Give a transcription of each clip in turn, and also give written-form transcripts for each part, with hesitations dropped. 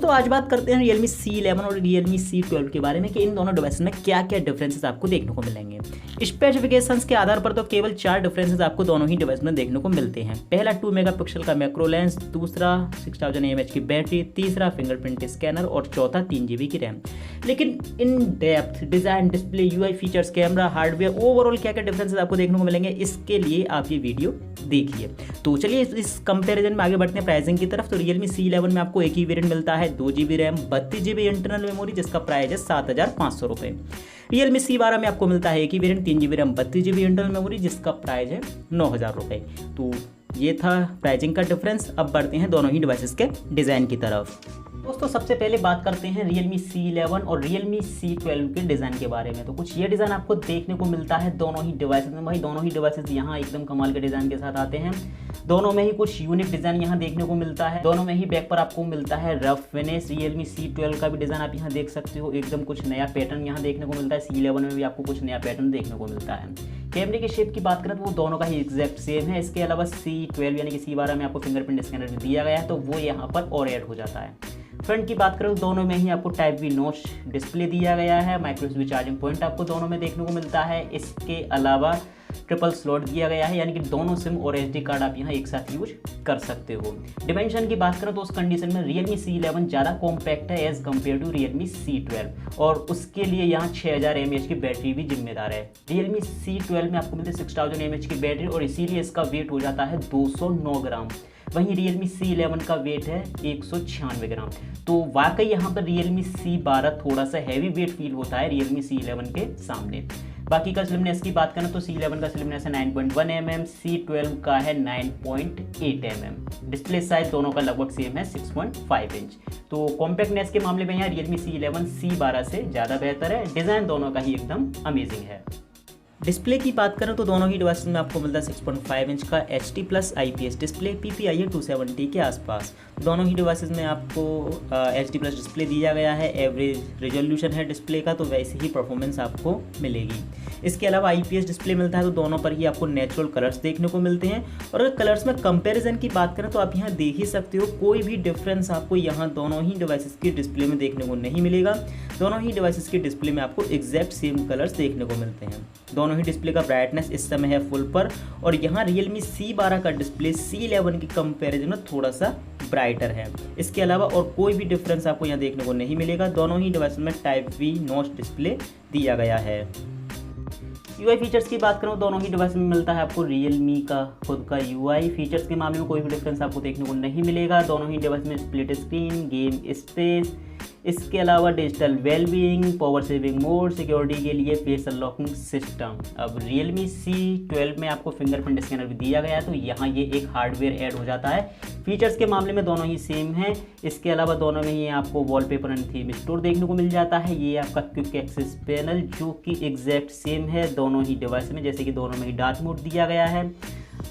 दोस्तों आज बात करते हैं Realme C11 और Realme C12 के बारे में कि इन दोनों डिवाइसेस में क्या क्या डिफरेंसेस आपको देखने को मिलेंगे। स्पेसिफिकेशंस के आधार पर तो केवल 4 डिफरेंसेस आपको दोनों ही डिवाइस में देखने को मिलते हैं। पहला 2 मेगापिक्सल का मैक्रो लेंस, दूसरा 6000 mAh की बैटरी, तीसरा फिंगरप्रिंट स्कैनर और चौथा 3 GB की रैम। लेकिन in depth, design, display, UI features, camera, hardware, overall क्या क्या डिफरेंसेस आपको देखने को मिलेंगे, इसके लिए आप ये वीडियो देखिए। तो चलिए इस कंपैरिजन में आगे बढ़ते हैं प्राइसिंग की तरफ। तो Realme C11 में आपको एक ही वेरिएंट मिलता है 2 GB RAM, 32 GB internal memory, जिसका प्राइस है 7500 रुपये। Realme C12 में आपको मिलता है एक ही variant 3 GB RAM, 32 GB internal memory, जिसका प्राइस है 9000 रुपये। तो ये था प्राइसिंग का डिफरेंस। अब बढ़ते हैं दोनों ही डिवाइसेस के डिज़ाइन की तरफ। दोस्तों सबसे पहले बात करते हैं Realme C11 और Realme C12 के डिज़ाइन के बारे में। तो कुछ ये डिज़ाइन आपको देखने को मिलता है दोनों ही डिवाइसेस में। भाई दोनों ही डिवाइसेस यहाँ एकदम कमाल के डिज़ाइन के साथ आते हैं। दोनों में ही कुछ यूनिक डिज़ाइन यहाँ देखने को मिलता है। दोनों में ही बैक पर आपको मिलता है रफ फिनिश। Realme C12 का भी डिज़ाइन आप यहाँ देख सकते हो, एकदम कुछ नया पैटर्न यहाँ देखने को मिलता है। C11 में भी आपको कुछ नया पैटर्न देखने को मिलता है। कैमरे की शेप की बात करें तो वो दोनों का ही एग्जैक्ट सेम है। इसके अलावा C12 यानी कि C12 में आपको फिंगरप्रिंट स्कैनर भी दिया गया है, तो वो यहाँ पर और ऐड हो जाता है। फ्रंट की बात करें तो दोनों में ही आपको टाइप वी नॉच डिस्प्ले दिया गया है। माइक्रो USB चार्जिंग पॉइंट आपको दोनों में देखने को मिलता है। इसके अलावा ट्रिपल स्लॉट दिया गया है, यानी कि दोनों सिम और SD कार्ड आप यहाँ एक साथ यूज कर सकते हो। डिमेंशन की बात करें तो उस कंडीशन में Realme C11 ज़्यादा कॉम्पैक्ट है as compare to Realme C12, और उसके लिए यहाँ 6000 mAh की बैटरी भी जिम्मेदार है। Realme C12 में आपको मिलती है 6000 mAh की बैटरी, और इसीलिए इसका वेट हो जाता है 209 ग्राम। वहीं Realme C11 का वेट है 196 ग्राम। तो वाकई यहाँ पर Realme C12 थोड़ा सा हैवी वेट फील होता है Realme C11 के सामने। बाकी का स्लिमनेस की बात करें तो C11 का स्लिमनेस है 9.1 mm, C12 का है 9.8 mm। डिस्प्ले साइज दोनों का लगभग सेम है 6.5 इंच। तो कॉम्पैक्टनेस के मामले में यहाँ Realme C11 C12 से ज़्यादा बेहतर है। डिज़ाइन दोनों का ही एकदम अमेजिंग है। डिस्प्ले की बात करें तो दोनों ही डिवाइस में आपको मिलता है 6.5 इंच का HD+ IPS डिस्प्ले, PPI है 270 के आसपास। दोनों ही डिवाइसेस में आपको HD+ डिस्प्ले दिया गया है। एवरेज रेजोल्यूशन है डिस्प्ले का, तो वैसे ही परफॉर्मेंस आपको मिलेगी। इसके अलावा IPS डिस्प्ले मिलता है, तो दोनों पर ही आपको नेचुरल कलर्स देखने को मिलते हैं। और अगर कलर्स में कंपैरिजन की बात करें तो आप यहाँ देख ही सकते हो, कोई भी डिफरेंस आपको यहाँ दोनों ही डिवाइसेस की डिस्प्ले में देखने को नहीं मिलेगा। दोनों ही डिवाइसेस की डिस्प्ले में आपको एग्जैक्ट सेम कलर्स देखने को मिलते हैं। दोनों ही डिस्प्ले का ब्राइटनेस इस समय है फुल पर, और यहाँ Realme C12 का डिस्प्ले C11 की कंपैरिजन में थोड़ा सा ब्राइटर है। इसके अलावा और कोई भी डिफरेंस आपको यहाँ देखने को नहीं मिलेगा। दोनों ही डिवाइस में टाइप वी नॉच डिस्प्ले दिया गया है। UI फीचर्स की बात करूँ दोनों ही डिवाइस में मिलता है आपको Realme का खुद का UI। फीचर्स के मामले में कोई भी डिफरेंस आपको देखने को नहीं मिलेगा। दोनों ही डिवाइस में स्प्लिट स्क्रीन, गेम स्पेस, इसके अलावा digital wellbeing, power saving mode, security के लिए फेस अनलॉकिंग सिस्टम। अब Realme C12 में आपको फिंगरप्रिंट स्कैनर भी दिया गया है, तो यहाँ ये एक हार्डवेयर ऐड हो जाता है। फीचर्स के मामले में दोनों ही सेम हैं। इसके अलावा दोनों में ही आपको वॉलपेपर एंड थीम स्टोर देखने को मिल जाता है। ये आपका क्विक एक्सेस पैनल जो कि एग्जैक्ट सेम है दोनों ही डिवाइस में, जैसे कि दोनों में ही डार्क मोड दिया गया है,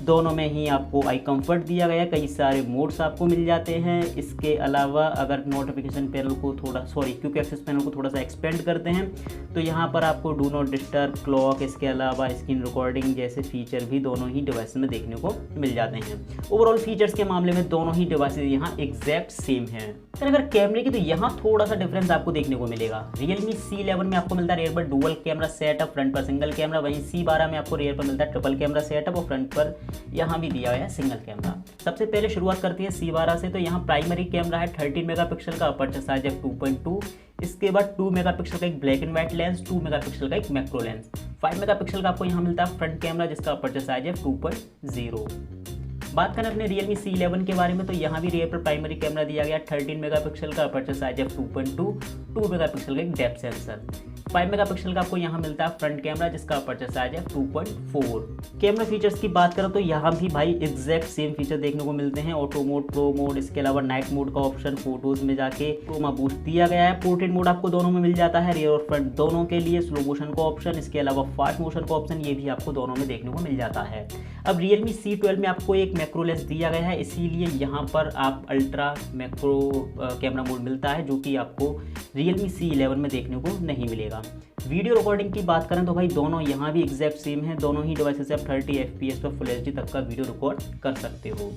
दोनों में ही आपको आई कंफर्ट दिया गया है, कई सारे मोड्स आपको मिल जाते हैं। इसके अलावा अगर नोटिफिकेशन पैनल को क्विक एक्सेस पैनल को थोड़ा सा एक्सपेंड करते हैं तो यहाँ पर आपको डू नॉट डिस्टर्ब, क्लॉक, इसके अलावा स्क्रीन रिकॉर्डिंग जैसे फीचर भी दोनों ही डिवाइस में देखने को मिल जाते हैं। ओवरऑल फीचर्स के मामले में दोनों ही डिवाइसेज यहाँ एग्जैक्ट सेम है। अगर कैमरे की तो यहाँ थोड़ा सा डिफरेंस आपको देखने को मिलेगा। Realme C11 में आपको मिलता है रेयर पर डुअल कैमरा सेटअप, फ्रंट पर सिंगल कैमरा। वहीं C12 में आपको रेयर पर मिलता है ट्रिपल कैमरा सेटअप, और फ्रंट पर यहाँ भी दिया गया है सिंगल कैमरा। सबसे पहले शुरुआत करती है C12 से। तो यहाँ प्राइमरी कैमरा है 13 मेगापिक्सल का, अपर्चर साइज है 2.2। इसके बाद 2 मेगापिक्सल का एक black and white lens, 2 megapixel का एक मैक्रो लेंस, 5 मेगापिक्सल का आपको यहाँ मिलता है फ्रंट कैमरा जिसका अपर्चर साइज है 2.0। बात करें अपने Realme C11 के बारे में तो यहाँ भी रियर पर प्राइमरी कैमरा दिया गया 13 मेगापिक्सल का, अपर्चर साइज है 2.2, 2 मेगापिक्सल का एक डेप्थ सेंसर, 5 मेगापिक्सल का आपको यहाँ मिलता है फ्रंट कैमरा जिसका अपर्चर साइज है 2.4। कैमरा फीचर्स की बात करें तो यहाँ भी भाई एग्जैक्ट सेम फीचर देखने को मिलते हैं। ऑटो मोड, प्रो मोड, इसके अलावा नाइट मोड का ऑप्शन, फोटोज में जाके क्रोमा बूस्ट दिया गया है। पोर्ट्रेट मोड आपको दोनों में मिल जाता है, रियर और फ्रंट दोनों के लिए। स्लो मोशन का ऑप्शन, इसके अलावा फास्ट मोशन का ऑप्शन, ये भी आपको दोनों में देखने को मिल जाता है। अब Realme C12 में आपको एक मैक्रो लेंस दिया गया है, इसीलिए यहाँ पर आप अल्ट्रा मैक्रो कैमरा मोड मिलता है जो कि आपको Realme C11 में देखने को नहीं मिलेगा। वीडियो रिकॉर्डिंग की बात करें तो भाई दोनों यहाँ भी एग्जैक्ट सेम है। दोनों ही डिवाइसेस से आप 30 FPS पर फुल HD तक का वीडियो रिकॉर्ड कर सकते हो।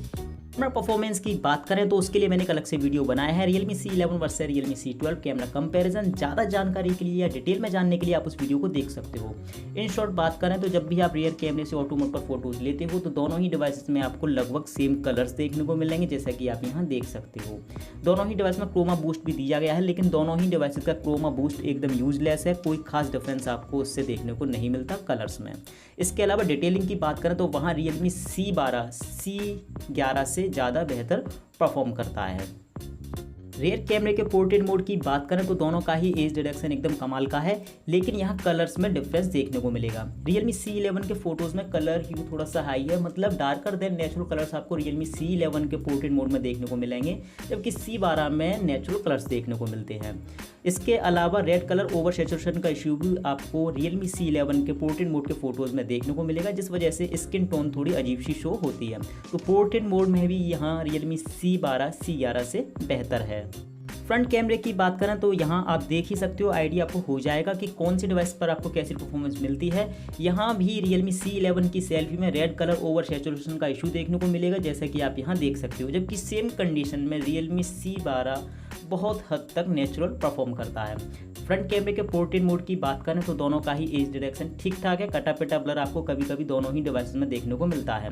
कैमरा परफॉर्मेंस की बात करें तो उसके लिए मैंने एक अलग से वीडियो बनाया है Realme C11 versus Realme C12 camera comparison. ज़्यादा जानकारी के लिए या डिटेल में जानने के लिए आप उस वीडियो को देख सकते हो। इन शॉर्ट बात करें तो जब भी आप रियर कैमरे से ऑटो मोड पर फोटोज लेते हो तो दोनों ही डिवाइसेस में आपको लगभग सेम कलर्स देखने को मिलेंगे, जैसा कि आप यहाँ देख सकते हो। दोनों ही डिवाइस में क्रोमा बूस्ट भी दिया गया है, लेकिन दोनों ही डिवाइसेस का क्रोमा बूस्ट एकदम यूजलेस है, कोई खास डिफरेंस आपको उससे देखने को नहीं मिलता कलर्स में। इसके अलावा डिटेलिंग की बात करें तो वहाँ Realme C12 C11 से ज़्यादा बेहतर परफॉर्म करता है। रियर कैमरे के पोर्ट्रेट मोड की बात करें तो दोनों का ही एज डिटेक्शन एकदम कमाल का है, लेकिन यहाँ कलर्स में डिफरेंस देखने को मिलेगा। Realme C11 के फोटोज़ में कलर ह्यू थोड़ा सा हाई है, मतलब डार्कर देन नेचुरल कलर्स आपको Realme C11 के पोर्ट्रेट मोड में देखने को मिलेंगे, जबकि C12 में नेचुरल कलर्स देखने को मिलते हैं। इसके अलावा रेड कलर ओवर सैचुरेशन का इश्यू भी आपको Realme C11 के पोर्ट्रेट मोड के फोटोज़ में देखने को मिलेगा, जिस वजह से स्किन टोन थोड़ी अजीब सी शो होती है। तो पोर्ट्रेट मोड में भी यहाँ Realme C12 C11 से बेहतर है। फ्रंट कैमरे की बात करें तो यहाँ आप देख ही सकते हो, आइडिया आपको हो जाएगा कि कौन सी डिवाइस पर आपको कैसी परफॉर्मेंस मिलती है। यहाँ भी Realme C11 की सेल्फी में रेड कलर ओवर सैचुरेशन का इशू देखने को मिलेगा, जैसा कि आप यहाँ देख सकते हो, जबकि सेम कंडीशन में Realme C12 बहुत हद तक नेचुरल परफॉर्म करता है। फ्रंट कैमरे के पोर्ट्रेट मोड की बात करें तो दोनों का ही एज डिटेक्शन ठीक ठाक है, कटा पिटा ब्लर आपको कभी कभी दोनों ही डिवाइसेस में देखने को मिलता है।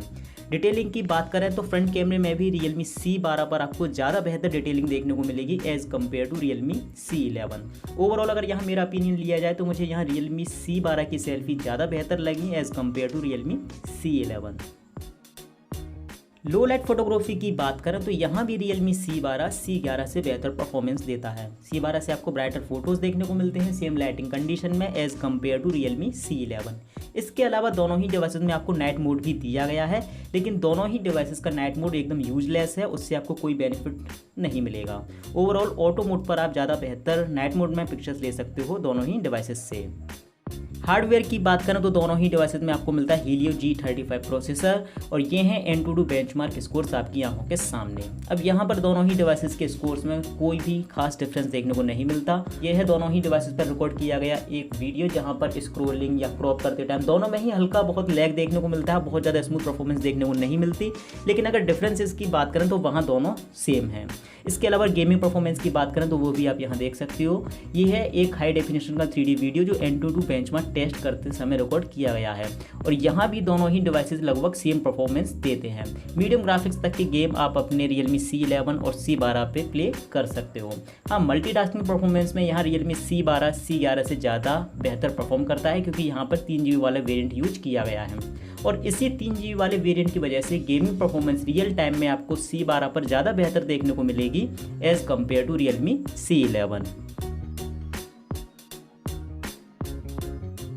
डिटेलिंग की बात करें तो फ्रंट कैमरे में भी Realme C12 पर आपको ज़्यादा बेहतर डिटेलिंग देखने को मिलेगी as compare to Realme C11। Overall अगर यहाँ मेरा ओपिनियन लिया जाए तो मुझे यहाँ Realme C12 की सेल्फी ज़्यादा बेहतर लगी as compare to Realme C11। Low light photography की बात करें तो यहाँ भी Realme C12 C11 से बेहतर परफॉर्मेंस देता है। C12 से आपको ब्राइटर फोटोज़ देखने को मिलते हैं सेम लाइटिंग कंडीशन में as compare to Realme C11। इसके अलावा दोनों ही डिवाइसेस में आपको नाइट मोड भी दिया गया है, लेकिन दोनों ही डिवाइसेस का नाइट मोड एकदम यूजलेस है, उससे आपको कोई बेनिफिट नहीं मिलेगा। ओवरऑल ऑटो मोड पर आप ज़्यादा बेहतर नाइट मोड में पिक्चर्स ले सकते हो दोनों ही डिवाइसेस से। हार्डवेयर की बात करें तो दोनों ही डिवाइसेस में आपको मिलता है Helio G35 प्रोसेसर, और ये हैं AnTuTu बेंचमार्क स्कोर्स आपकी आंखों के सामने। अब यहाँ पर दोनों ही डिवाइसेस के स्कोर्स में कोई भी खास डिफरेंस देखने को नहीं मिलता। यह है दोनों ही डिवाइसेस पर रिकॉर्ड किया गया एक वीडियो, जहाँ पर स्क्रोलिंग या क्रॉप करते टाइम दोनों में ही हल्का बहुत लैग देखने को मिलता है, बहुत ज़्यादा स्मूथ परफॉर्मेंस देखने को नहीं मिलती। लेकिन अगर डिफरेंसेस की बात करें तो वहाँ दोनों सेम है। इसके अलावा गेमिंग परफॉर्मेंस की बात करें तो वो भी आप यहाँ देख सकते हो। ये है एक हाई डेफिनेशन का 3D वीडियो जो AnTuTu बेंचमार्क टेस्ट करते समय रिकॉर्ड किया गया है, और यहाँ भी दोनों ही डिवाइसेस लगभग सेम परफॉर्मेंस देते हैं। मीडियम ग्राफिक्स तक के गेम आप अपने Realme C11 और C12 पे प्ले कर सकते हो। हाँ, मल्टीटास्किंग परफॉर्मेंस में यहाँ Realme C12 C11 से ज़्यादा बेहतर परफॉर्म करता है, क्योंकि यहाँ पर 3GB वाला वेरिएंट यूज किया गया है, और इसी 3GB वाले वेरिएंट की वजह से गेमिंग परफॉर्मेंस रियल टाइम में आपको C12 पर ज़्यादा बेहतर देखने को मिलेगी as compare to Realme C11।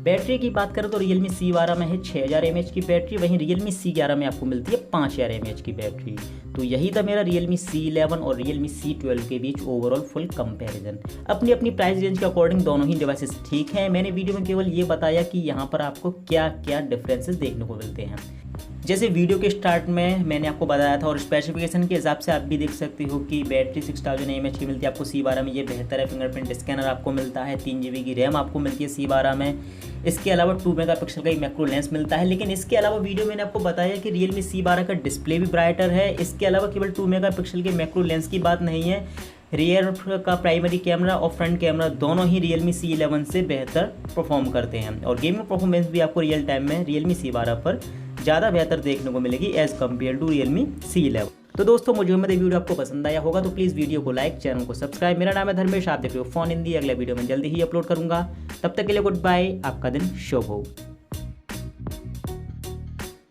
Battery की बात करें तो Realme C12 में है 6000 mAh की बैटरी, वहीं Realme C11 में आपको मिलती है 5000 mAh की बैटरी। तो यही था मेरा Realme C11 और Realme C12 के बीच ओवरऑल फुल कंपैरिजन। अपनी अपनी प्राइस रेंज के अकॉर्डिंग दोनों ही डिवाइसेस ठीक हैं। मैंने वीडियो में केवल ये बताया कि यहाँ पर आपको क्या क्या डिफरेंसेस देखने को मिलते हैं। जैसे वीडियो के स्टार्ट में मैंने आपको बताया था, और स्पेसिफिकेशन के हिसाब से आप भी देख सकते हो कि बैटरी 6000 mAh की मिलती है आपको C12 में, ये बेहतर है। फिंगरप्रिंट स्कैनर आपको मिलता है, 3GB की रैम आपको मिलती है C12 में। इसके अलावा 2 मेगापिक्सल का एक मैक्रो लेंस मिलता है। लेकिन इसके अलावा वीडियो मैंने आपको बताया कि Realme C12 का डिस्प्ले भी ब्राइटर है। इसके अलावा केवल 2 मेगापिक्सल के मैक्रो लेंस की बात नहीं है, रियर का प्राइमरी कैमरा और फ्रंट कैमरा दोनों ही Realme C11 से बेहतर परफॉर्म करते हैं, और गेमिंग परफॉर्मेंस भी आपको रियल टाइम में Realme C12 पर ज़्यादा बेहतर देखने को मिलेगी as compare to Realme C11। तो दोस्तों, मुझे उम्मीद है वीडियो आपको पसंद आया होगा, तो प्लीज़ वीडियो को लाइक, चैनल को सब्सक्राइब। मेरा नाम है धर्मेश, आप देख रहे हो फोन हिंदी। अगला वीडियो में जल्दी ही अपलोड करूंगा। तब तक के लिए गुड बाय, आपका दिन शुभ हो।